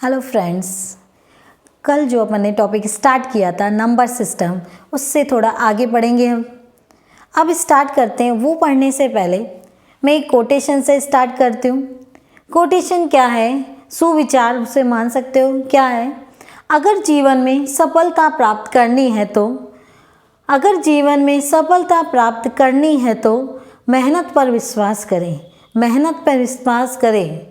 Hello friends, कल जो अपन ने टॉपिक स्टार्ट किया था नंबर सिस्टम, उससे थोड़ा आगे बढ़ेंगे हम। अब स्टार्ट करते हैं। वो पढ़ने से पहले मैं एक कोटेशन से स्टार्ट करती हूँ। कोटेशन क्या है? सुविचार उसे मान सकते हो। क्या है? अगर जीवन में सफलता प्राप्त करनी है तो मेहनत पर विश्वास करें। मेहनत पर विश्वास करें।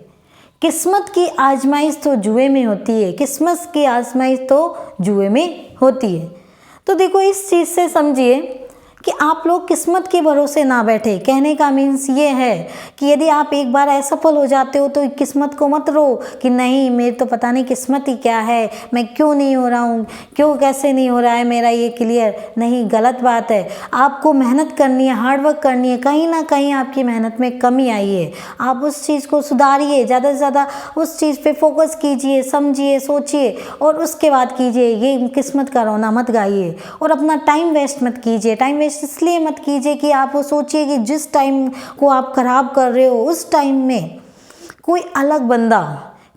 किस्मत की आजमाइश तो जुए में होती है। किस्मत की आजमाइश तो जुए में होती है। तो देखो, इस चीज़ से समझिए कि आप लोग किस्मत के भरोसे ना बैठे। कहने का मीन्स ये है कि यदि आप एक बार असफल हो जाते हो तो किस्मत को मत रो कि नहीं, मेरे तो पता नहीं किस्मत ही क्या है, मैं क्यों नहीं हो रहा हूँ, क्यों कैसे नहीं हो रहा है मेरा ये क्लियर। नहीं, गलत बात है। आपको मेहनत करनी है, हार्डवर्क करनी है। कहीं ना कहीं आपकी मेहनत में कमी आई है, आप उस चीज़ को सुधारिए। ज़्यादा से ज़्यादा उस चीज़ पे फोकस कीजिए, समझिए, सोचिए और उसके बाद कीजिए। ये किस्मत का रोना मत गाइए और अपना टाइम वेस्ट मत कीजिए। टाइम वेस्ट इसलिए मत कीजिए कि आप वो सोचिए कि जिस टाइम को आप खराब कर रहे हो उस टाइम में कोई अलग बंदा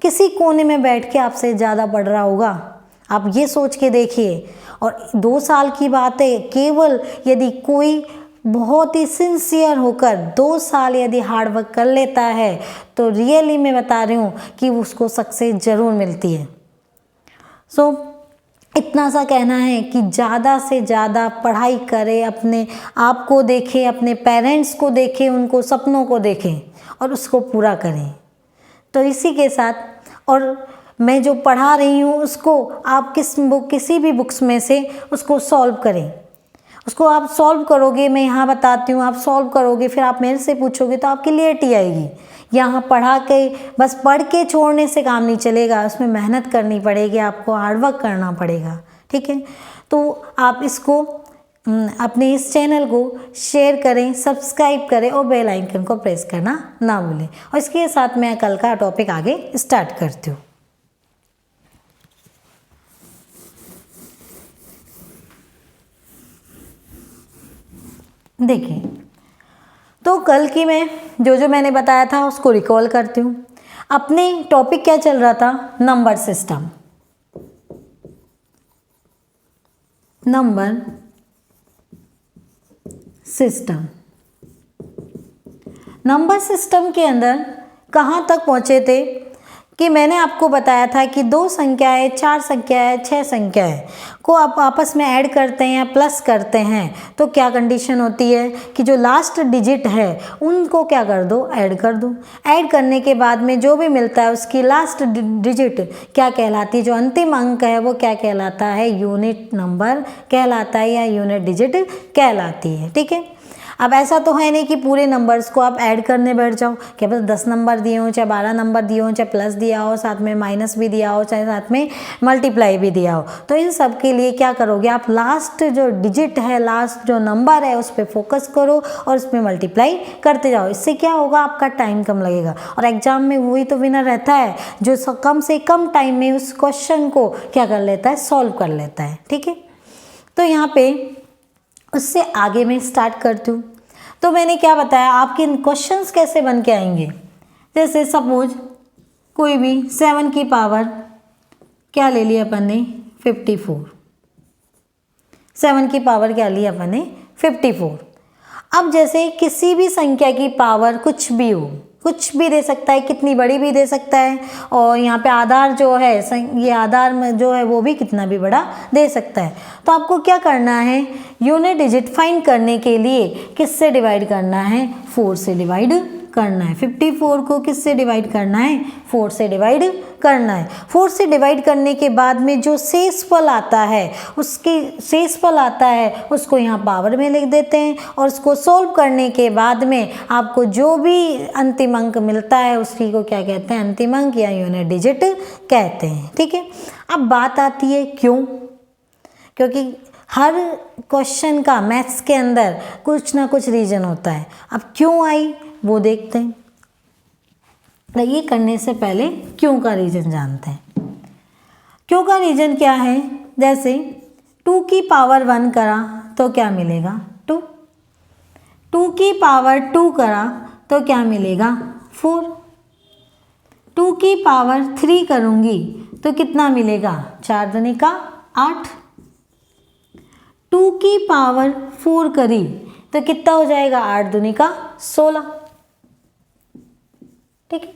किसी कोने में बैठ के आपसे ज़्यादा पढ़ रहा होगा। आप ये सोच के देखिए। और 2 साल की बात है, केवल यदि कोई बहुत ही सिंसियर होकर 2 साल यदि हार्डवर्क कर लेता है तो रियली मैं बता रही हूँ कि उसको सक्सेस ज़रूर मिलती है। इतना सा कहना है कि ज़्यादा से ज़्यादा पढ़ाई करें, अपने आप को देखें, अपने पेरेंट्स को देखें, उनको सपनों को देखें और उसको पूरा करें। तो इसी के साथ, और मैं जो पढ़ा रही हूँ उसको आप किसी भी बुक्स में से उसको सॉल्व करें। उसको आप सॉल्व करोगे, मैं यहाँ बताती हूँ, आप सॉल्व करोगे, फिर आप मेरे से पूछोगे तो आपकी क्लियरिटी आएगी। यहाँ पढ़ा के बस पढ़ के छोड़ने से काम नहीं चलेगा, उसमें मेहनत करनी पड़ेगी, आपको हार्डवर्क करना पड़ेगा। ठीक है, तो आप इसको अपने इस चैनल को शेयर करें, सब्सक्राइब करें और बेल आइकन को प्रेस करना ना भूलें। और इसके साथ मैं कल का टॉपिक आगे स्टार्ट करती हूँ। देखिए, तो कल की मैं जो मैंने बताया था उसको रिकॉल करती हूँ। अपने टॉपिक क्या चल रहा था? Number system. Number system number system के अंदर कहाँ तक पहुँचे थे कि मैंने आपको बताया था कि 2 संख्याएं, 4 संख्याएं, 6 संख्याएं को आप आपस में ऐड करते हैं या प्लस करते हैं तो क्या कंडीशन होती है कि जो लास्ट डिजिट है उनको क्या कर दो, ऐड कर दो। ऐड करने के बाद में जो भी मिलता है उसकी लास्ट डिजिट क्या कहलाती है, जो अंतिम अंक है वो क्या कहलाता है, यूनिट नंबर कहलाता है या यूनिट डिजिट कहलाती है। ठीक है, अब ऐसा तो है नहीं कि पूरे नंबर्स को आप ऐड करने बैठ जाओ, क्या बस 10 नंबर दिए हों, चाहे 12 नंबर दिए हों, चाहे प्लस दिया हो, साथ में माइनस भी दिया हो, चाहे साथ में मल्टीप्लाई भी दिया हो। तो इन सब के लिए क्या करोगे आप, लास्ट जो डिजिट है, लास्ट जो नंबर है उस पर फोकस करो और उसमें मल्टीप्लाई करते जाओ। इससे क्या होगा, आपका टाइम कम लगेगा और एग्जाम में वही तो विनर रहता है जो कम से कम टाइम में उस क्वेश्चन को क्या कर लेता है, सॉल्व कर लेता है। ठीक है, तो यहाँ पे उससे आगे मैं स्टार्ट करती हूँ। तो मैंने क्या बताया, आपके क्वेश्चंस कैसे बन के आएंगे। जैसे सपोज कोई भी 7 की पावर क्या ले लिया अपन ने, 54। 7 की पावर क्या ली अपन ने, 54। अब जैसे किसी भी संख्या की पावर कुछ भी हो, कुछ भी दे सकता है, कितनी बड़ी भी दे सकता है, और यहाँ पे आधार जो है, ये आधार में जो है वो भी कितना भी बड़ा दे सकता है। तो आपको क्या करना है, यूनिट डिजिट फाइंड करने के लिए किससे डिवाइड करना है, 4 से डिवाइड करना है। 54 को किससे डिवाइड करना है, 4 से डिवाइड करना है। 4 से डिवाइड करने के बाद में जो शेषफल आता है, उसको यहाँ पावर में लिख देते हैं और उसको सोल्व करने के बाद में आपको जो भी अंतिम अंक मिलता है उसी को क्या कहते हैं, अंतिम अंक या यूनिट डिजिट कहते हैं। ठीक है, अब बात आती है क्यों, क्योंकि हर क्वेश्चन का मैथ्स के अंदर कुछ ना कुछ रीजन होता है। अब क्यों आई वो देखते हैं। तो ये करने से पहले क्यों का रीजन जानते हैं। क्यों का रीजन क्या है, जैसे 2 की पावर 1 करा तो क्या मिलेगा, 2। 2 की पावर 2 करा तो क्या मिलेगा, 4। 2 की पावर 3 करूँगी तो कितना मिलेगा, 4 दूनी का 8। 2 की पावर 4 करी तो कितना हो जाएगा, 8 दूनी का 16। ठीक है,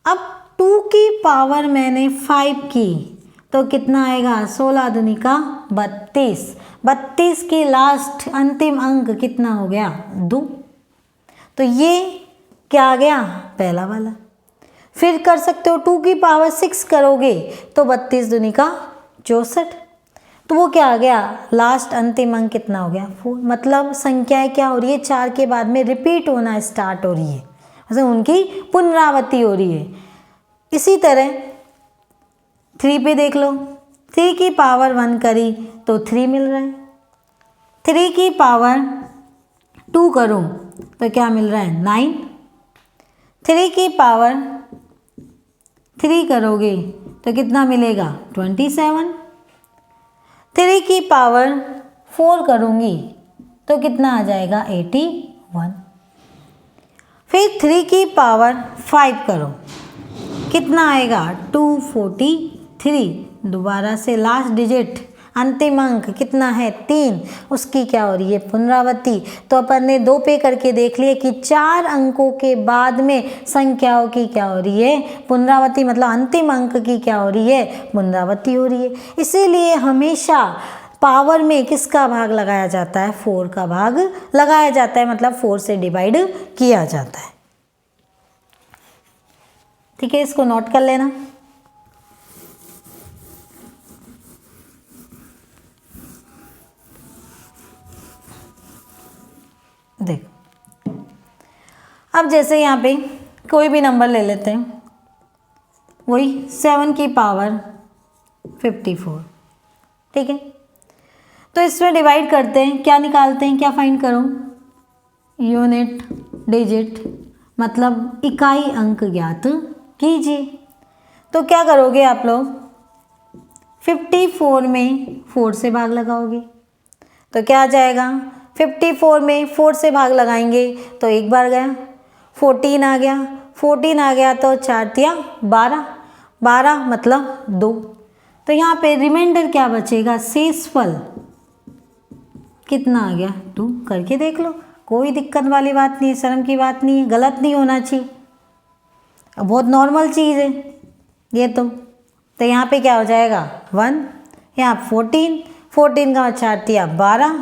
अब 2 की पावर मैंने 5 की तो कितना आएगा, 16 दूनी का 32। 32 की लास्ट अंतिम अंक कितना हो गया, 2। तो ये क्या आ गया, पहला वाला। फिर कर सकते हो 2 की पावर 6 करोगे तो 32 दूनी का 64। तो वो क्या आ गया, लास्ट अंतिम अंक कितना हो गया, 4। मतलब संख्याएं क्या हो रही है, 4 के बाद में रिपीट होना स्टार्ट हो रही है, मतलब उनकी पुनरावृत्ति हो रही है। इसी तरह 3 पे देख लो, 3 की पावर 1 करी तो 3 मिल रहा है। 3 की पावर 2 करूँ तो क्या मिल रहा है, 9। 3 की पावर 3 करोगे तो कितना मिलेगा, 27। 3 की पावर 4 करूँगी तो कितना आ जाएगा, 81। फिर 3 की पावर 5 करो, कितना आएगा, 243। दोबारा से लास्ट डिजिट अंतिम अंक कितना है, 3, उसकी क्या हो रही है, पुनरावृत्ति। तो अपन ने 2 पे करके देख लिए कि 4 अंकों के बाद में संख्याओं की क्या हो रही है, पुनरावृत्ति, मतलब अंतिम अंक की क्या हो रही है, पुनरावृत्ति हो रही है। इसीलिए हमेशा पावर में किसका भाग लगाया जाता है, 4 का भाग लगाया जाता है, मतलब 4 से डिवाइड किया जाता है। ठीक है, इसको नोट कर लेना। देखो, अब जैसे यहाँ पे कोई भी नंबर ले लेते हैं, वही 7 की पावर 54। ठीक है, तो इसमें डिवाइड करते हैं, क्या निकालते हैं, क्या फाइंड करो, यूनिट डिजिट, मतलब इकाई अंक ज्ञात कीजिए। तो क्या करोगे आप लोग, 54 में 4 से भाग लगाओगे तो क्या आ जाएगा, 54 में 4 से भाग लगाएंगे तो एक बार गया, 14 आ गया, 14 आ गया तो 4 तिया 12, 12 मतलब 2। तो यहाँ पे रिमाइंडर क्या बचेगा, शेषफल कितना आ गया, 2। करके देख लो, कोई दिक्कत वाली बात नहीं है, शर्म की बात नहीं है, गलत नहीं होना चाहिए, बहुत नॉर्मल चीज़ है ये तो यहाँ पे क्या हो जाएगा, 1, यहाँ 14, 14 का 4 तिया 12।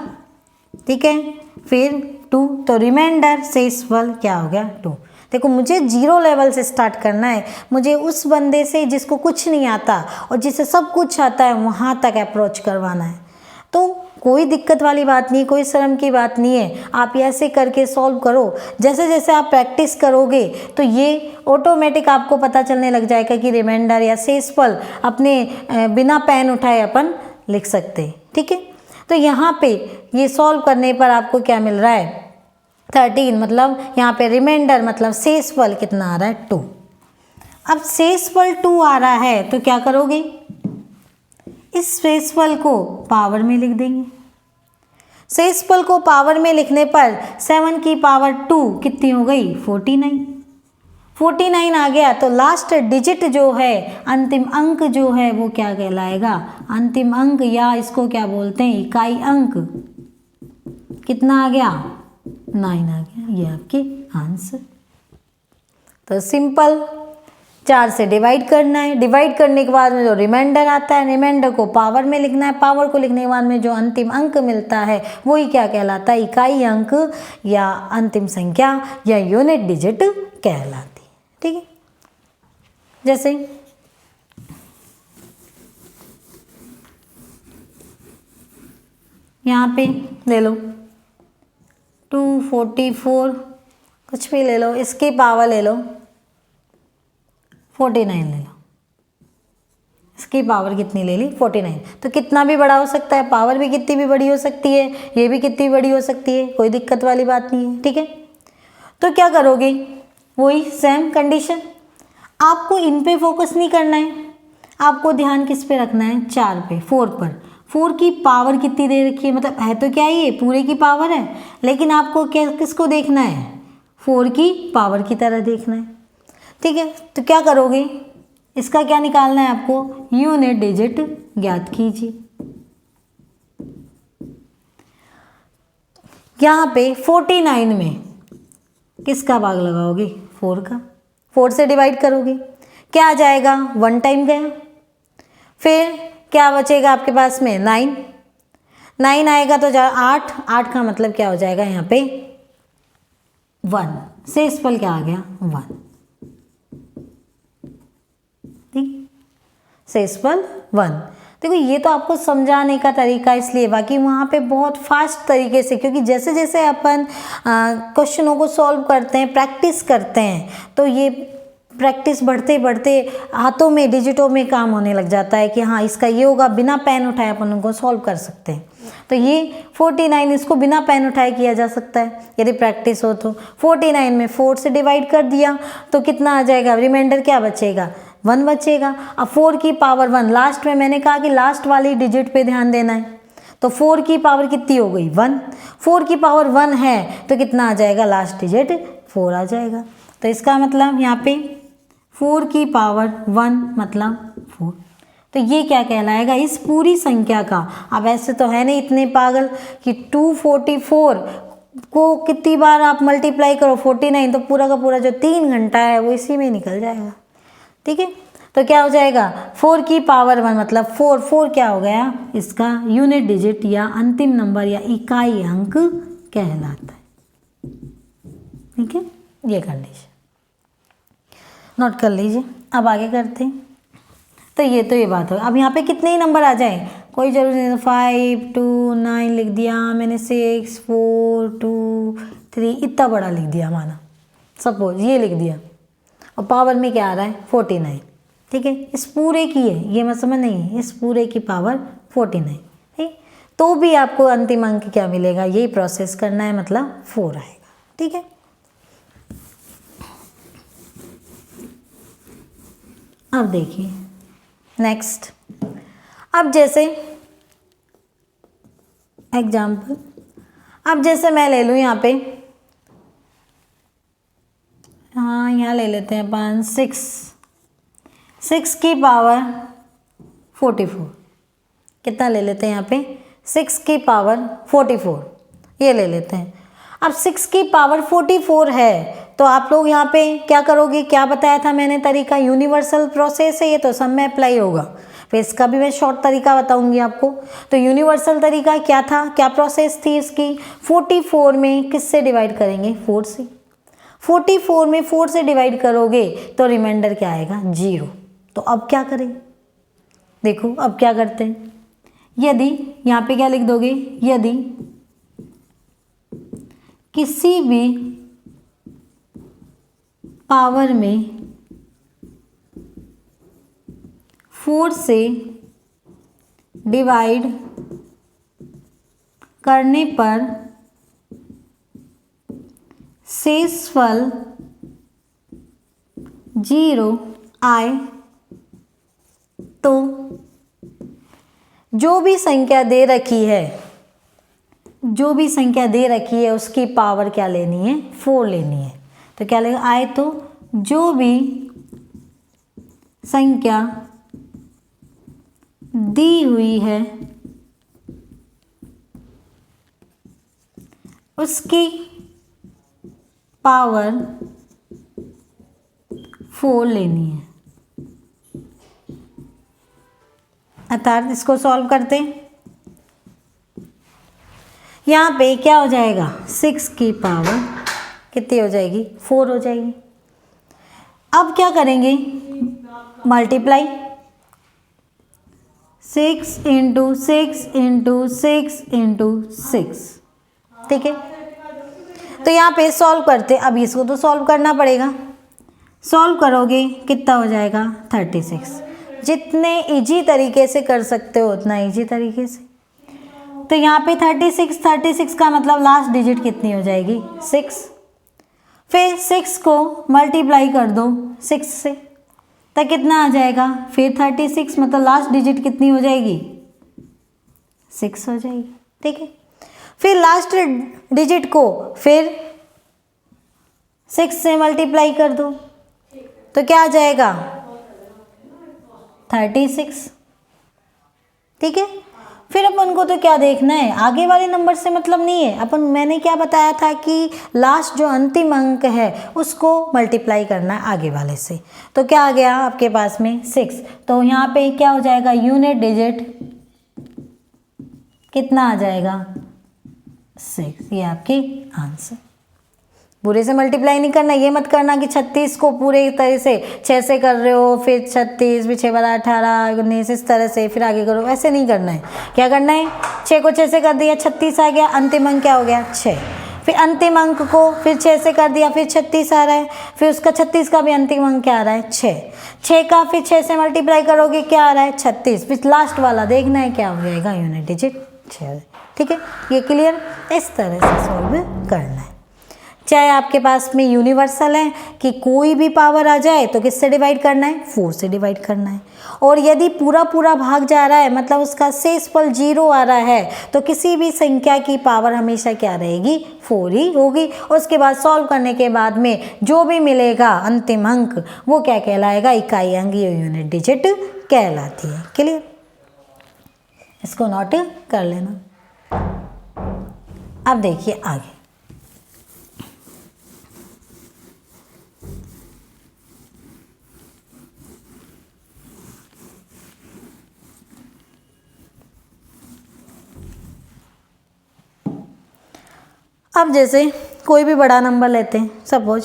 ठीक है, फिर 2, तो रिमाइंडर शेषफल क्या हो गया, 2। देखो, मुझे 0 लेवल से स्टार्ट करना है, मुझे उस बंदे से जिसको कुछ नहीं आता और जिसे सब कुछ आता है वहाँ तक अप्रोच करवाना है। तो कोई दिक्कत वाली बात नहीं, कोई शर्म की बात नहीं है, आप ऐसे करके सॉल्व करो। जैसे जैसे आप प्रैक्टिस करोगे तो ये ऑटोमेटिक आपको पता चलने लग जाएगा कि रिमाइंडर या शेषफल अपने बिना पेन उठाए अपन लिख सकते हैं। ठीक है, तो यहाँ पे ये सॉल्व करने पर आपको क्या मिल रहा है, 13, मतलब यहाँ पे रिमाइंडर मतलब शेषफल कितना आ रहा है, 2। अब शेषफल 2 आ रहा है तो क्या करोगे, इस शेषफल को पावर में लिख देंगे। शेषफल को पावर में लिखने पर 7 की पावर 2 कितनी हो गई, 49। 49 आ गया तो लास्ट डिजिट जो है, अंतिम अंक जो है वो क्या कहलाएगा, अंतिम अंक, या इसको क्या बोलते हैं, इकाई अंक। कितना आ गया, 9 आ गया। ये आपके आंसर। तो सिंपल 4 से डिवाइड करना है, डिवाइड करने के बाद में जो रिमाइंडर आता है, रिमाइंडर को पावर में लिखना है, पावर को लिखने के बाद में जो अंतिम अंक मिलता है वही क्या कहलाता है, इकाई अंक या अंतिम संख्या या यूनिट डिजिट कहलाती है। ठीक है, जैसे यहाँ पे ले लो 244, कुछ भी ले लो, इसकी पावर ले लो 49 ले लो, इसकी पावर कितनी ले ली, 49। तो कितना भी बड़ा हो सकता है, पावर भी कितनी भी बड़ी हो सकती है, ये भी कितनी बड़ी हो सकती है, कोई दिक्कत वाली बात नहीं है। ठीक है, तो क्या करोगे, वही सेम कंडीशन, आपको इन पे फोकस नहीं करना है, आपको ध्यान किस पे रखना है, 4 पे, 4 पर। 4 की पावर कितनी दे रखी है, मतलब है तो क्या ये पूरे की पावर है, लेकिन आपको क्या किसको देखना है, 4 की पावर की तरह देखना है। ठीक है, तो क्या करोगे, इसका क्या निकालना है आपको, यूनिट डिजिट ज्ञात कीजिए। यहाँ पे 49 में किसका भाग लगाओगे, 4 का, 4 से डिवाइड करोगे, क्या आ जाएगा, 1 टाइम गया। फिर क्या बचेगा आपके पास में, 9 आएगा तो 8 का मतलब क्या हो जाएगा यहाँ पे 1, शेषफल क्या आ गया 1, ठीक, शेषफल 1। देखो ये तो आपको समझाने का तरीका इसलिए, बाकी वहाँ पे बहुत फास्ट तरीके से, क्योंकि जैसे जैसे अपन क्वेश्चनों को सॉल्व करते हैं, प्रैक्टिस करते हैं, तो ये प्रैक्टिस बढ़ते बढ़ते हाथों में, डिजिटों में काम होने लग जाता है कि हाँ इसका ये होगा, बिना पेन उठाए अपन उनको सॉल्व कर सकते हैं। तो ये 49 इसको बिना पेन उठाए किया जा सकता है यदि प्रैक्टिस हो तो। 49 में 4 से डिवाइड कर दिया तो कितना आ जाएगा, रिमाइंडर क्या बचेगा, 1 बचेगा। अब 4 की पावर 1, लास्ट में मैंने कहा कि लास्ट वाली डिजिट पे ध्यान देना है, तो 4 की पावर कितनी हो गई 1, 4 की पावर 1 है तो कितना आ जाएगा, लास्ट डिजिट 4 आ जाएगा। तो इसका मतलब यहाँ पे 4 की पावर 1 मतलब 4। तो ये क्या कहलाएगा, इस पूरी संख्या का, अब ऐसे तो है नहीं इतने पागल कि 244 को कितनी बार आप मल्टीप्लाई करो 49, तो पूरा का पूरा जो 3 घंटा है वो इसी में निकल जाएगा, ठीक है। तो क्या हो जाएगा, 4 की पावर 1 मतलब 4 क्या हो गया, इसका यूनिट डिजिट या अंतिम नंबर या इकाई अंक कहलाता है, ठीक है। ये कर लीजिए, नोट कर लीजिए। अब आगे करते हैं। तो ये बात हो। अब यहाँ पे कितने ही नंबर आ जाए कोई जरूरी नहीं, 5 2 9 लिख दिया मैंने, 6 4 2 3 इतना बड़ा लिख दिया माना, सपोज ये लिख दिया, और पावर में क्या आ रहा है 49, ठीक है। इस पूरे की है, ये मत समझ नहीं है, इस पूरे की पावर 49, ठीक। तो भी आपको अंतिम अंक क्या मिलेगा, यही प्रोसेस करना है, मतलब 4 आएगा, ठीक है। अब देखिए नेक्स्ट, अब जैसे एग्जाम्पल, अब जैसे मैं ले लूँ यहाँ पे, हाँ यहाँ ले लेते हैं अपन 6 की पावर 44, कितना ले लेते हैं यहाँ पे 6 की पावर 44, ये ले लेते हैं। अब 6 की पावर 44 है तो आप लोग यहाँ पे क्या करोगे, क्या बताया था मैंने तरीका, यूनिवर्सल प्रोसेस है ये, तो सब में अप्लाई होगा। फिर इसका भी मैं शॉर्ट तरीका बताऊंगी आपको। तो यूनिवर्सल तरीका क्या था, क्या प्रोसेस थी इसकी, 44 में किससे डिवाइड करेंगे, 4 से। 44 में 4 से डिवाइड करोगे तो रिमाइंडर क्या आएगा 0। तो अब क्या करें, देखो अब क्या करते हैं, यदि यहाँ पे क्या लिख दोगे, यदि किसी भी पावर में 4 से डिवाइड करने पर शेषफल 0 आए तो जो भी संख्या दे रखी है, जो भी संख्या दे रखी है उसकी पावर क्या लेनी है, 4 लेनी है। तो क्या लेगा, आए तो जो भी संख्या दी हुई है उसकी पावर 4 लेनी है। अर्थात इसको सॉल्व करते हैं, यहाँ पे क्या हो जाएगा, 6 की पावर कितनी हो जाएगी, 4 हो जाएगी। अब क्या करेंगे, मल्टीप्लाई, 6 × 6 × 6 × 6, ठीक है। तो यहाँ पे सॉल्व करते, अब इसको तो सॉल्व करना पड़ेगा, सॉल्व करोगे कितना हो जाएगा 36। जितने इजी तरीके से कर सकते हो उतना इजी तरीके से। तो यहाँ पे 36 का मतलब लास्ट डिजिट कितनी हो जाएगी 6। फिर 6 को मल्टीप्लाई कर दो 6 से, तो कितना आ जाएगा, फिर 36 मतलब लास्ट डिजिट कितनी हो जाएगी 6 हो जाएगी, ठीक है। फिर लास्ट डिजिट को फिर 6 से मल्टीप्लाई कर दो, तो क्या आ जाएगा 36। ठीक है, फिर अपन को तो क्या देखना है, आगे वाले नंबर से मतलब नहीं है। अपन मैंने क्या बताया था कि लास्ट जो अंतिम अंक है उसको मल्टीप्लाई करना है आगे वाले से। तो क्या आ गया आपके पास में 6। तो यहाँ पे क्या हो जाएगा, यूनिट डिजिट कितना आ जाएगा 6। ये आपकी आंसर। पूरे से मल्टीप्लाई नहीं करना, ये मत करना कि 36 को पूरे तरह से 6 से कर रहे हो, फिर 36 फिर 6 12 18 19 इस तरह से फिर आगे करो, ऐसे नहीं करना है। क्या करना है, 6 को 6 से कर दिया 36 आ गया, अंतिम अंक क्या हो गया 6। फिर अंतिम अंक को फिर 6 से कर दिया, फिर 36 आ रहा है, फिर उसका 36 का भी अंतिम अंक क्या आ रहा है 6। 6 का फिर 6 से मल्टीप्लाई करोगे क्या आ रहा है 36। फिर लास्ट वाला देखना है क्या हो जाएगा, यूनिट डिजिट 6। ठीक है, ये क्लियर। इस तरह से सॉल्व करना है। चाहे आपके पास में यूनिवर्सल है कि कोई भी पावर आ जाए तो किससे डिवाइड करना है, 4 से डिवाइड करना है। और यदि पूरा पूरा भाग जा रहा है मतलब उसका शेषफल 0 आ रहा है तो किसी भी संख्या की पावर हमेशा क्या रहेगी, 4 ही होगी। उसके बाद सॉल्व करने के बाद में जो भी मिलेगा अंतिम अंक वो क्या कहलाएगा, इकाई अंक, ये यूनिट डिजिट कहलाती है। क्लियर, इसको नोट कर लेना। अब देखिए आगे, अब जैसे कोई भी बड़ा नंबर लेते हैं, सपोज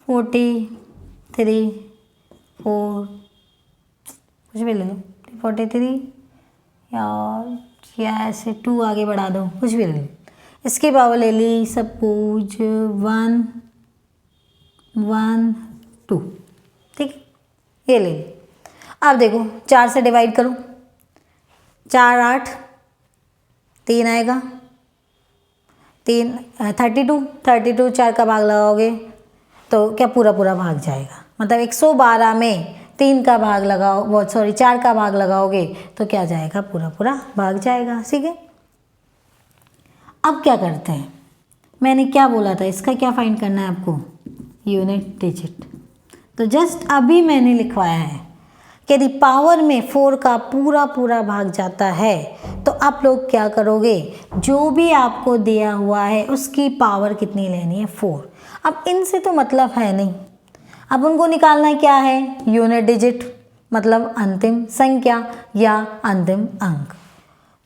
43 4 कुछ भी ले लो, 43 या ऐसे 2 आगे बढ़ा दो, कुछ भी ले लो। इसकी पावर ले ली सपोज 1 1 2। ठीक, ये ले ली। अब देखो 4 से डिवाइड करो, 4 8 3 आएगा, 32 4 का भाग लगाओगे तो क्या पूरा पूरा भाग जाएगा, मतलब 112 में 3 का भाग लगाओ, वो सॉरी 4 का भाग लगाओगे तो क्या जाएगा, पूरा पूरा भाग जाएगा। ठीक है, अब क्या करते हैं, मैंने क्या बोला था, इसका क्या फाइंड करना है आपको, यूनिट डिजिट। तो जस्ट अभी मैंने लिखवाया है कि यदि पावर में 4 का पूरा पूरा भाग जाता है तो आप लोग क्या करोगे, जो भी आपको दिया हुआ है उसकी पावर कितनी लेनी है, 4। अब इनसे तो मतलब है नहीं, अब उनको निकालना क्या है, यूनिट डिजिट मतलब अंतिम संख्या या अंतिम अंक।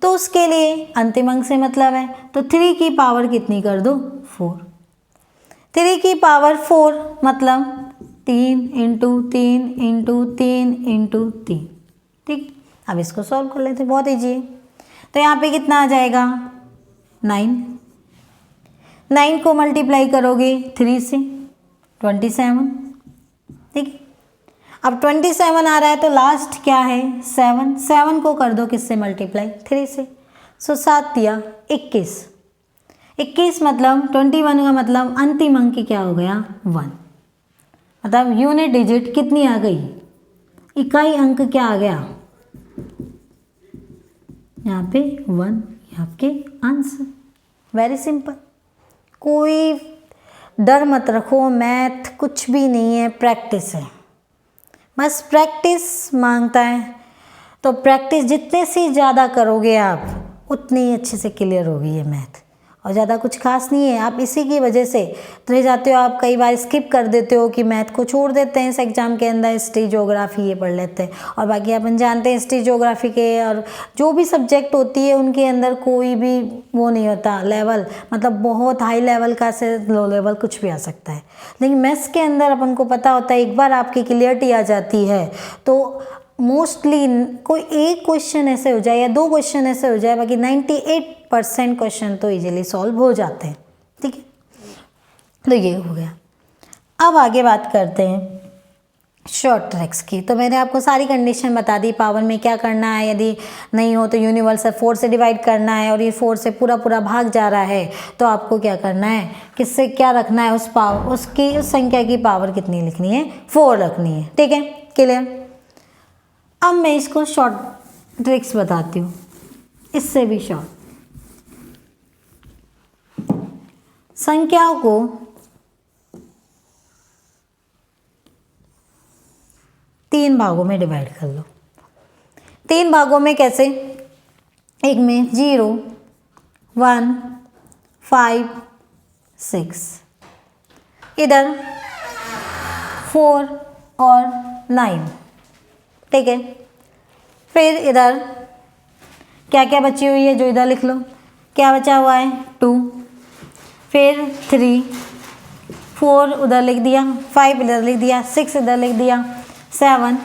तो उसके लिए अंतिम अंक से मतलब है, तो 3 की पावर कितनी कर दो, 4। 3 की पावर 4 मतलब 3 इंटू 3 इंटू 3 इंटू 3। ठीक, अब इसको सॉल्व कर लेते हैं, बहुत ईजी है। तो यहाँ पे कितना आ जाएगा 9 को मल्टीप्लाई करोगे 3 से 27। ठीक है, अब 27 आ रहा है तो लास्ट क्या है 7 को कर दो किससे मल्टीप्लाई, 3 से। सो 7 दिया 21 मतलब 21 का मतलब अंतिम अंक क्या हो गया 1, मतलब यूनिट डिजिट कितनी आ गई, इकाई अंक क्या आ गया यहाँ पे 1, आपके आंसर। वेरी सिंपल, कोई डर मत रखो, मैथ कुछ भी नहीं है, प्रैक्टिस है, बस प्रैक्टिस मांगता है। तो प्रैक्टिस जितने से ज़्यादा करोगे आप उतनी ही अच्छे से क्लियर होगी ये मैथ, और ज़्यादा कुछ खास नहीं है। आप इसी की वजह से रह जाते हो, आप कई बार स्किप कर देते हो कि मैथ को छोड़ देते हैं इस एग्ज़ाम के अंदर, हिस्ट्री ज्योग्राफी ये पढ़ लेते हैं। और बाकी अपन जानते हैं हिस्ट्री ज्योग्राफी के और जो भी सब्जेक्ट होती है उनके अंदर कोई भी वो नहीं होता लेवल, मतलब बहुत हाई लेवल का से लो लेवल कुछ भी आ सकता है। लेकिन मैथ्स के अंदर अपन को पता होता है, एक बार आपकी क्लियरिटी आ जाती है तो मोस्टली कोई एक क्वेश्चन ऐसे हो जाए या 2 क्वेश्चन ऐसे हो जाए, बाकी 98% क्वेश्चन तो इजीली सॉल्व हो जाते हैं। ठीक है, तो ये हो गया। अब आगे बात करते हैं शॉर्ट ट्रिक्स की। तो मैंने आपको सारी कंडीशन बता दी, पावर में क्या करना है, यदि नहीं हो तो यूनिवर्सल 4 से डिवाइड करना है, और ये 4 से पूरा पूरा भाग जा रहा है तो आपको क्या करना है, किससे क्या रखना है, उस संख्या की पावर कितनी लिखनी है, 4 रखनी है। ठीक है, क्लियर। अब मैं इसको शॉर्ट ट्रिक्स बताती हूँ, इससे भी शॉर्ट। संख्याओं को 3 भागों में डिवाइड कर लो। 3 भागों में कैसे? एक में 0, 1, 5, 6, इधर 4 और 9, ठीक है। फिर इधर क्या क्या बची हुई है जो इधर लिख लो। क्या बचा हुआ है? 2, फिर 3, 4 उधर लिख दिया, 5 इधर लिख दिया, 6 इधर लिख दिया, 7,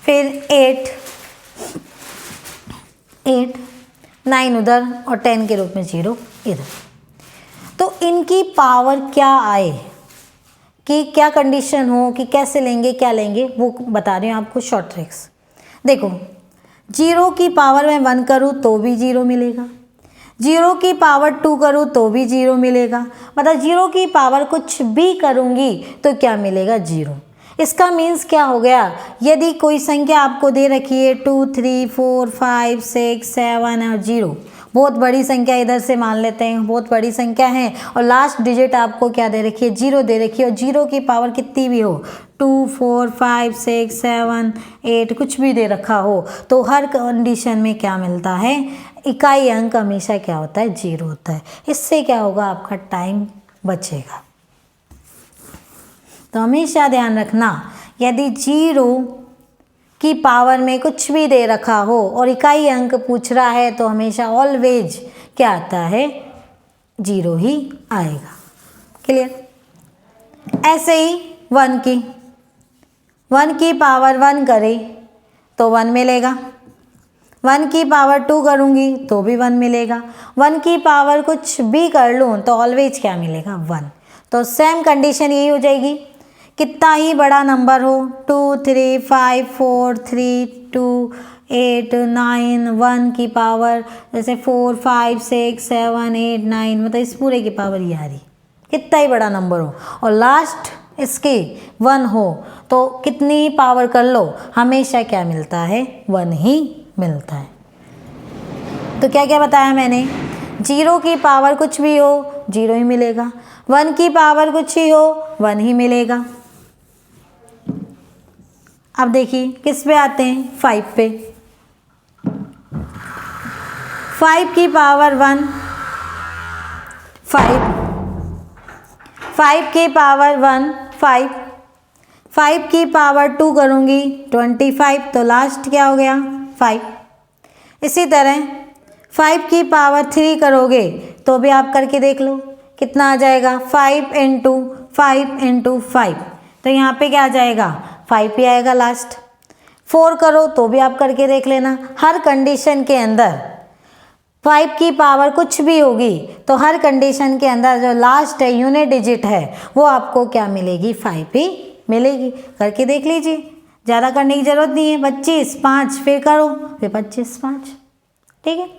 फिर 8, 9 उधर और 10 के रूप में 0 इधर। तो इनकी पावर क्या आए कि क्या कंडीशन हो कि कैसे लेंगे क्या लेंगे वो बता रही हूँ आपको शॉर्ट ट्रिक्स। देखो 0 की पावर में 1 करूँ तो भी 0 मिलेगा, 0 की पावर 2 करूँ तो भी 0 मिलेगा, मतलब 0 की पावर कुछ भी करूँगी तो क्या मिलेगा? 0। इसका मीन्स क्या हो गया? यदि कोई संख्या आपको दे रखी है 2, 3, 4, 5, 6, 7 और 0, बहुत बड़ी संख्या इधर से मान लेते हैं, बहुत बड़ी संख्या है और लास्ट डिजिट आपको क्या दे रखी है? 0 दे रखी है और 0 की पावर कितनी भी हो 2, 4, 5, 6, 7, 8 कुछ भी दे रखा हो, तो हर कंडीशन में क्या मिलता है? इकाई अंक हमेशा क्या होता है? 0 होता है। इससे क्या होगा? आपका टाइम बचेगा। तो हमेशा ध्यान रखना, यदि 0 की पावर में कुछ भी दे रखा हो और इकाई अंक पूछ रहा है तो हमेशा ऑलवेज क्या आता है? 0 ही आएगा। क्लियर? ऐसे ही 1 की पावर 1 करे तो 1 मिलेगा, 1 की पावर 2 करूँगी तो भी 1 मिलेगा, 1 की पावर कुछ भी कर लूँ तो ऑलवेज क्या मिलेगा? 1। तो सेम कंडीशन यही हो जाएगी, कितना ही बड़ा नंबर हो 2, 3, 5, 4, 3, 2, 8, 9, 1 की पावर जैसे 4, 5, 6, 7, 8, 9, मतलब इस पूरे की पावर ये आ रही, कितना ही बड़ा नंबर हो और लास्ट इसके 1 हो तो कितनी पावर कर लो हमेशा क्या मिलता है? 1 ही मिलता है। तो क्या क्या बताया मैंने? 0 की पावर कुछ भी हो 0 ही मिलेगा, 1 की पावर कुछ ही हो 1 ही मिलेगा। अब देखिए किस पे आते हैं? 5 पे। 5 की पावर 1 5, 5 की पावर 1 5, 5 की पावर 2 करूँगी 25, तो लास्ट क्या हो गया? 5। इसी तरह 5 की पावर 3 करोगे तो भी आप करके देख लो कितना आ जाएगा? 5 इंटू 5 इंटू 5, तो यहाँ पे क्या आ जाएगा? 5 ही आएगा लास्ट। 4 करो तो भी आप करके देख लेना, हर कंडीशन के अंदर 5 की पावर कुछ भी होगी तो हर कंडीशन के अंदर जो लास्ट है यूनिट डिजिट है वो आपको क्या मिलेगी? 5 ही मिलेगी। करके देख लीजिए, ज़्यादा करने की ज़रूरत नहीं है। 25, 5 फिर करो, फिर 25, 5, ठीक है,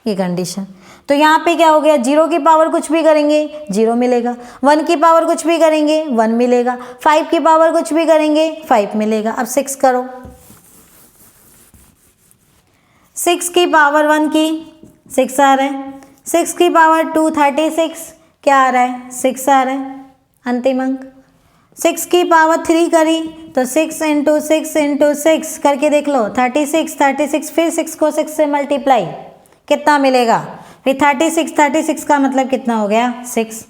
ये कंडीशन। तो यहाँ पे क्या हो गया? 0 की पावर कुछ भी करेंगे 0 मिलेगा, 1 की पावर कुछ भी करेंगे 1 मिलेगा, 5 की पावर कुछ भी करेंगे 5 मिलेगा। अब 6 करो, 6 की पावर 1 की 6 आ रहा है, 6 की पावर 2 36 क्या आ रहा है? 6 आ रहा है अंतिम अंक। 6 की पावर 3 करी तो 6 इंटू 6 इंटू 6 करके देख लो 36, 36 फिर 6 को 6 से मल्टीप्लाई कितना मिलेगा? फिर 36, 36 का मतलब कितना हो गया? 6।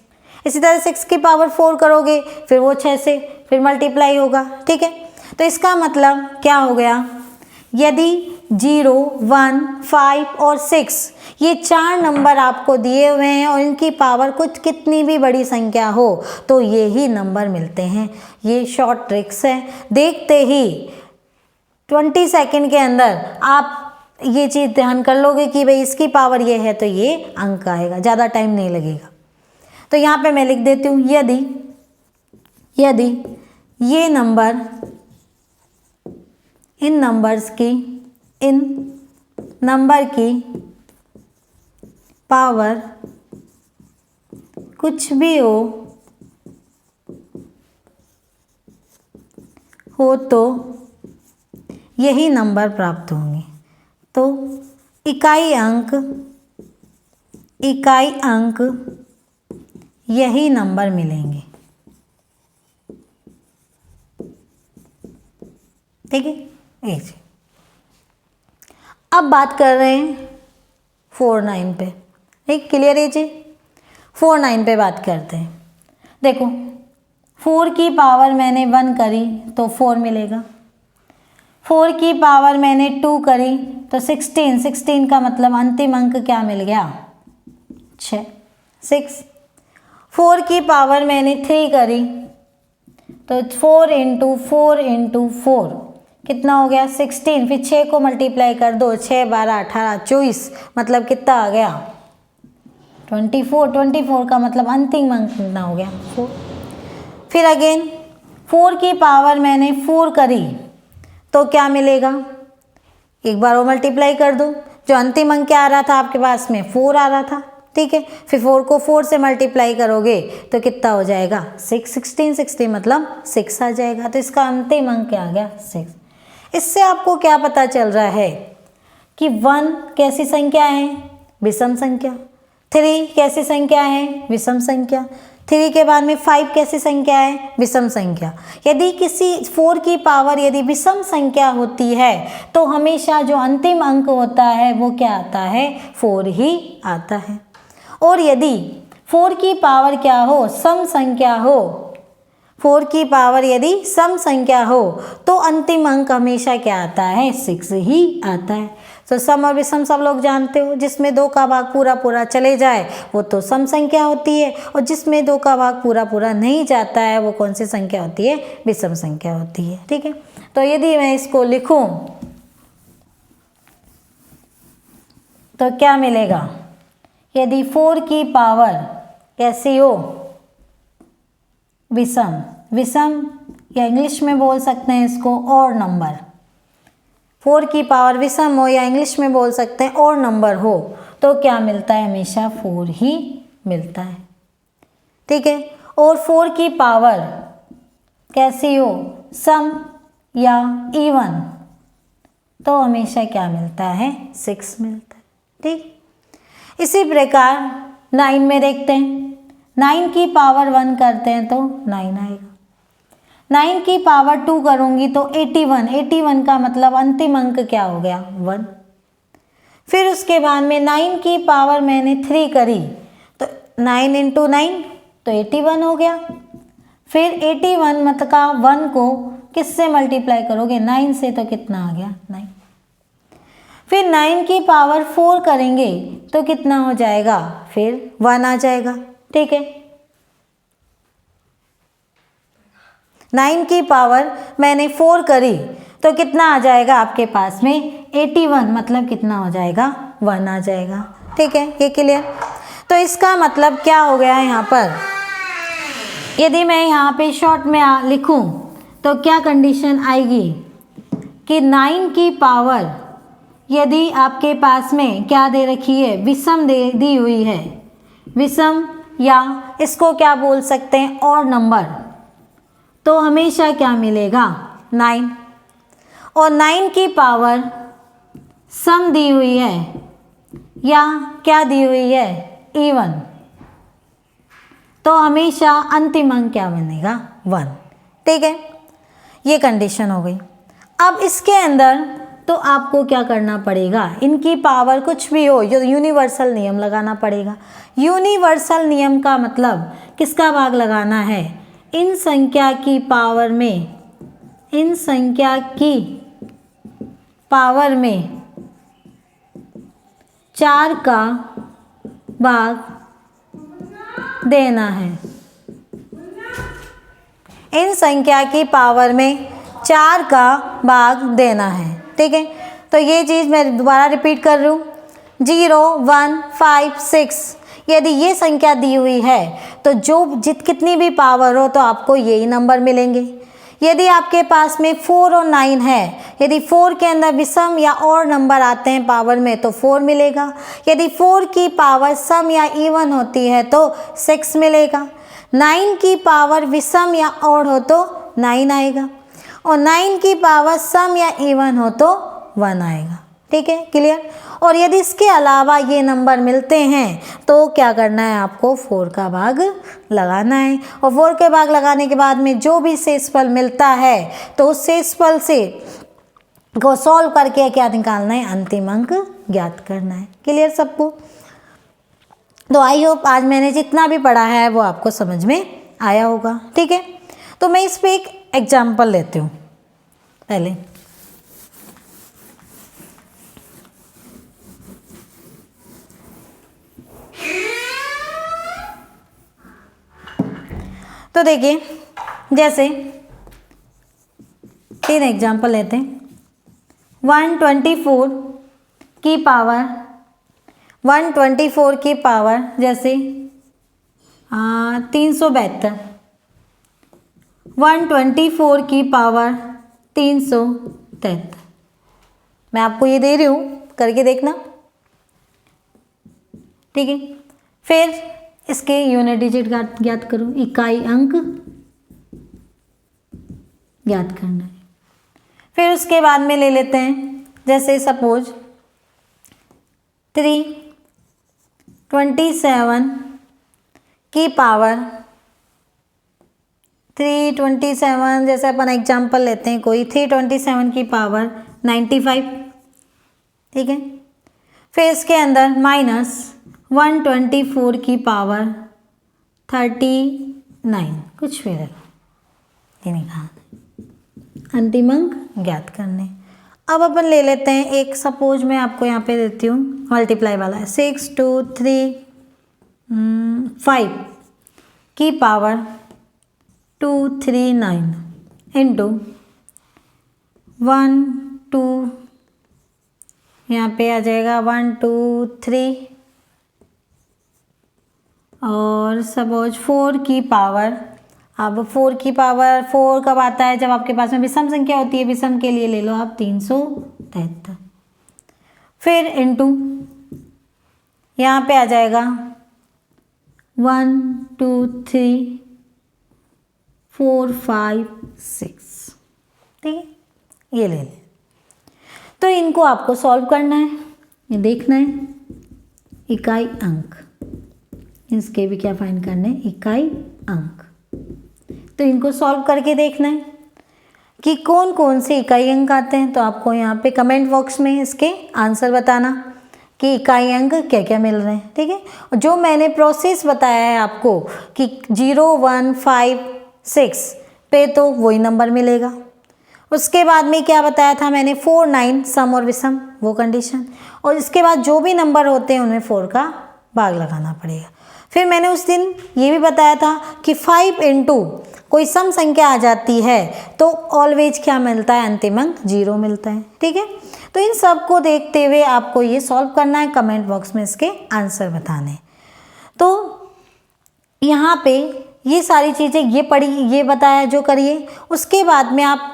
इसी तरह 6 की पावर 4 करोगे फिर वो 6 से फिर मल्टीप्लाई होगा, ठीक है। तो इसका मतलब क्या हो गया? यदि 0, 1, 5 और 6 ये 4 नंबर आपको दिए हुए हैं और इनकी पावर कुछ कितनी भी बड़ी संख्या हो तो ये ही नंबर मिलते हैं। ये शॉर्ट ट्रिक्स है, देखते ही 20 सेकंड के अंदर आप ये चीज़ ध्यान कर लोगे कि भाई इसकी पावर ये है तो ये अंक आएगा, ज़्यादा टाइम नहीं लगेगा। तो यहाँ पे मैं लिख देती हूँ, यदि ये नंबर इन नंबर की पावर कुछ भी हो तो यही नंबर प्राप्त होंगे। तो इकाई अंक यही नंबर मिलेंगे। ठीक है, ये जी। अब बात कर रहे हैं 4 9 पे, ठीक, क्लियर है जी। 4 9 पे बात करते हैं। देखो 4 की पावर मैंने 1 करी तो 4 मिलेगा, 4 की पावर मैंने 2 करी तो 16, 16 का मतलब अंतिम अंक क्या मिल गया, 6, 6। 4 की पावर मैंने 3 करी तो 4 × 4 × 4 कितना हो गया, 16। फिर 6 को मल्टीप्लाई कर दो, 6 12 18 24, मतलब कितना आ गया, 24। 24 का मतलब अंतिम अंक कितना हो गया, 4। फिर अगेन 4 की पावर मैंने 4 करी तो क्या मिलेगा, एक बार वो मल्टीप्लाई कर दो, जो अंतिम अंक क्या आ रहा था आपके पास में, 4 आ रहा था, ठीक है। फिर 4 को 4 से मल्टीप्लाई करोगे तो कितना हो जाएगा, 6, 16, 16 मतलब 6 आ जाएगा। तो इसका अंतिम अंक क्या आ गया, 6। इससे आपको क्या पता चल रहा है कि 1 कैसी संख्या है, विषम संख्या। 3 कैसी संख्या है, विषम संख्या। 3 के बाद में 5 कैसी संख्या है, विषम संख्या। यदि किसी 4 की पावर यदि विषम संख्या होती है तो हमेशा जो अंतिम अंक होता है वो क्या आता है, 4 ही आता है। और यदि 4 की पावर क्या हो, सम संख्या हो, 4 की पावर यदि सम संख्या हो तो अंतिम अंक हमेशा क्या आता है, 6 ही आता है। तो सम और विषम सब लोग जानते हो, जिसमें 2 का भाग पूरा पूरा चले जाए वो तो सम संख्या होती है, और जिसमें 2 का भाग पूरा पूरा नहीं जाता है वो कौन सी संख्या होती है, विषम संख्या होती है, ठीक है। तो यदि मैं इसको लिखूं तो क्या मिलेगा, यदि 4 की पावर कैसी हो, विषम, विषम या इंग्लिश में बोल सकते हैं इसको और नंबर। 4 की पावर विषम हो या इंग्लिश में बोल सकते हैं और नंबर हो तो क्या मिलता है, हमेशा 4 ही मिलता है, ठीक है। और 4 की पावर कैसी हो, सम या इवन, तो हमेशा क्या मिलता है, 6 मिलता है, ठीक। इसी प्रकार 9 में देखते हैं, 9 की पावर 1 करते हैं तो 9 आएगा, 9 की पावर 2 करूंगी तो 81, 81 का मतलब अंतिम अंक क्या हो गया, 1। फिर उसके बाद में 9 की पावर मैंने 3 करी तो 9 × 9 तो 81 हो गया। फिर 81 मतलब का 1 को किससे मल्टीप्लाई करोगे, 9 से, तो कितना आ गया, 9। फिर 9 की पावर 4 करेंगे तो कितना हो जाएगा, फिर 1 आ जाएगा, ठीक है। 9 की पावर मैंने 4 करी तो कितना आ जाएगा आपके पास में, 81 मतलब कितना हो जाएगा, 1 आ जाएगा, ठीक है। ये क्लियर। तो इसका मतलब क्या हो गया यहाँ पर, यदि मैं यहाँ पे शॉर्ट में लिखूँ तो क्या कंडीशन आएगी कि 9 की पावर यदि आपके पास में क्या दे रखी है, विषम दी हुई है, विषम या इसको क्या बोल सकते हैं और नंबर, तो हमेशा क्या मिलेगा, 9। और 9 की पावर सम दी हुई है या क्या दी हुई है, इवन, तो हमेशा अंतिम अंक क्या बनेगा, 1, ठीक है। ये कंडीशन हो गई। अब इसके अंदर तो आपको क्या करना पड़ेगा, इनकी पावर कुछ भी हो, जो यूनिवर्सल नियम लगाना पड़ेगा। यूनिवर्सल नियम का मतलब किसका भाग लगाना है, इन संख्या की पावर में, इन संख्या की पावर में 4 का भाग देना है, इन संख्या की पावर में 4 का भाग देना है, ठीक है। तो ये चीज़ मैं दोबारा रिपीट कर रही हूँ, 0 1 5 6 यदि ये संख्या दी हुई है तो कितनी भी पावर हो तो आपको यही नंबर मिलेंगे। यदि आपके पास में 4 और 9 है, यदि 4 के अंदर विषम या और नंबर आते हैं पावर में तो 4 मिलेगा। यदि 4 की पावर सम या इवन होती है तो 6 मिलेगा। 9 की पावर विषम या और हो तो 9 आएगा, और 9 की पावर सम या इवन हो तो 1 आएगा, ठीक है, क्लियर। और यदि इसके अलावा ये नंबर मिलते हैं तो क्या करना है, आपको 4 का भाग लगाना है, और 4 के भाग लगाने के बाद में जो भी शेषफल मिलता है तो उस शेषफल से को सॉल्व करके क्या निकालना है, अंतिम अंक ज्ञात करना है। क्लियर सबको? तो आई होप आज मैंने जितना भी पढ़ा है वो आपको समझ में आया होगा। ठीक है, तो मैं इस पे एक एग्जाम्पल लेती हूँ पहले। तो देखिए, जैसे 3 एग्जाम्पल लेते हैं। 124 की पावर 124 की पावर जैसे 372, 124 की पावर 373। मैं आपको ये दे रही हूँ, करके देखना। ठीक है, फिर इसके यूनिट डिजिट ज्ञात करो, इकाई अंक ज्ञात करना है। फिर उसके बाद में ले लेते हैं, जैसे सपोज 327 की पावर 327, जैसे अपन एग्जांपल लेते हैं कोई 327 की पावर 95। ठीक है, फिर इसके अंदर माइनस 124 की पावर 39, कुछ भी ले लो, ये निकालना, अंतिम अंक ज्ञात करने। अब अपन ले लेते हैं एक, सपोज मैं आपको यहाँ पे देती हूँ मल्टीप्लाई वाला है, 623 की पावर 239 इंटू 1 2, यहाँ पे आ जाएगा 1 2 3, और सपोज 4 की पावर, अब 4 की पावर 4 कब आता है, जब आपके पास में विषम संख्या होती है। विषम के लिए ले लो आप 373, फिर इंटू यहाँ पे आ जाएगा 1 2 3 4 5 6। ठीक है, ये ले लें। तो इनको आपको सॉल्व करना है, ये देखना है इकाई अंक, इसके भी क्या फाइंड करने हैं, इकाई अंक। तो इनको सॉल्व करके देखना है कि कौन कौन से इकाई अंक आते हैं। तो आपको यहाँ पे कमेंट बॉक्स में इसके आंसर बताना कि इकाई अंक क्या क्या मिल रहे हैं। ठीक है, और जो मैंने प्रोसेस बताया है आपको कि 0 1 5 6 पे तो वही नंबर मिलेगा। उसके बाद में क्या बताया था मैंने, 4 9 सम और विषम, वो कंडीशन, और इसके बाद जो भी नंबर होते हैं उनमें 4 का भाग लगाना पड़ेगा। फिर मैंने उस दिन ये भी बताया था कि 5 इंटू कोई सम संख्या आ जाती है तो ऑलवेज क्या मिलता है, अंतिम अंक 0 मिलता है। ठीक है, तो इन सब को देखते हुए आपको ये सॉल्व करना है, कमेंट बॉक्स में इसके आंसर बताने। तो यहाँ पे ये सारी चीज़ें ये पढ़ी, ये बताया जो करिए। उसके बाद में आप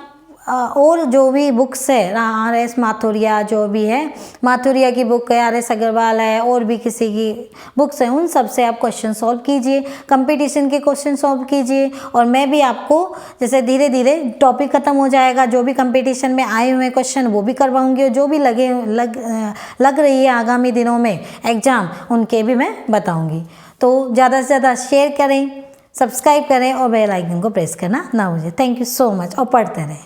और जो भी बुक्स है, RS माथुरिया जो भी है, माथुरिया की बुक है, RS अग्रवाल है, और भी किसी की बुक्स हैं, उन सब से आप क्वेश्चन सॉल्व कीजिए, कंपटीशन के क्वेश्चन सॉल्व कीजिए। और मैं भी आपको जैसे धीरे धीरे टॉपिक ख़त्म हो जाएगा, जो भी कंपटीशन में आए हुए क्वेश्चन वो भी करवाऊँगी, और जो भी लग रही है आगामी दिनों में एग्ज़ाम, उनके भी मैं बताऊँगी। तो ज़्यादा से ज़्यादा शेयर करें, सब्सक्राइब करें और बेल आइकन को प्रेस करना ना भूलें। थैंक यू सो मच, और पढ़ते रहें।